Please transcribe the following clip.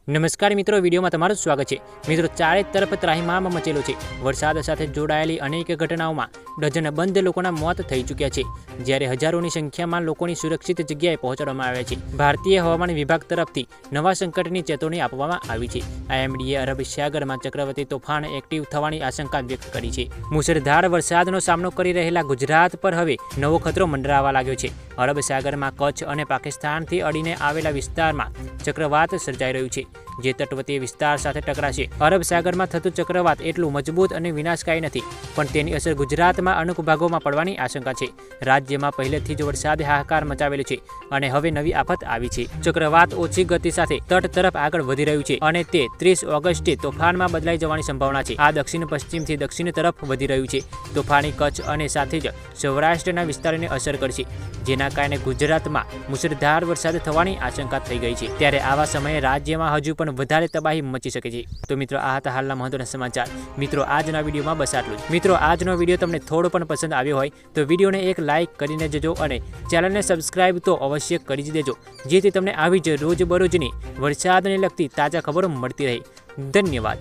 નમસ્કાર મિત્રો, વિડીયોમાં તમારું સ્વાગત છે। મિત્રો, ચારે તરફ ત્રાહિમામ મચેલો છે। વરસાદ સાથે જોડાયેલી અનેક ઘટનાઓમાં ડઝનબંધ લોકોના મોત થઈ ચૂક્યા છે, જ્યારે હજારોની સંખ્યામાં લોકોની સુરક્ષિત જગ્યાએ પહોંચાડવામાં આવ્યા છે। ભારતીય હવામાન વિભાગ તરફથી નવા સંકટની ચેતવણી આપવામાં આવી છે। IMDએ અરબ સાગરમાં ચક્રવાતી તોફાન એક્ટિવ થવાની આશંકા વ્યક્ત કરી છે। મુશળધાર વરસાદનો સામનો કરી રહેલા ગુજરાત પર હવે નવો ખતરો મંડરાવા લાગ્યો છે। અરબ સાગરમાં કચ્છ અને પાકિસ્તાનથી અડીને આવેલા વિસ્તારમાં ચક્રવાત સર્જાઈ રહ્યું છે, જે તટવર્તી વિસ્તાર સાથે ટકરાશે। અરબ સાગરમાં થતું ચક્રવાત એટલું મજબૂત અને વિનાશકારી નથી, પણ તેની અસર ગુજરાતમાં અનેક ભાગોમાં પડવાની આશંકા છે। રાજ્યમાં પહેલેથી જ વરસાદે હાહાકાર મચાવેલો છે અને હવે નવી આફત આવી છે। ચક્રવાત ઓછી ગતિ સાથે તટ તરફ આગળ વધી રહ્યું છે અને તે 30 ઓગસ્ટે તોફાનમાં બદલાઈ જવાની સંભાવના છે। આ દક્ષિણ પશ્ચિમથી દક્ષિણ તરફ વધી રહ્યું છે। તોફાની કચ્છ અને સાથે જ સૌરાષ્ટ્રના વિસ્તારોને અસર કરશે, જેના કારણે ગુજરાતમાં મુશળધાર વરસાદ થવાની આશંકા થઈ ગઈ છે। ત્યારે આવા સમયે રાજ્યમાં હજુ પણ વધારે તબાહી મચી શકે છે। તો મિત્રો, આ હતા હાલના મહત્વના સમાચાર। મિત્રો, આજના વિડીયોમાં બસ આટલું જ। મિત્રો, આજનો વિડીયો તમને થોડો પણ પસંદ આવ્યો હોય તો વિડીયોને એક લાઇક કરીને જજો અને ચેનલને સબસ્ક્રાઇબ તો અવશ્ય કરી જ દેજો, જેથી તમને આવી જ રોજબરોજની વરસાદને લગતી તાજા ખબરો મળતી રહે। ધન્યવાદ।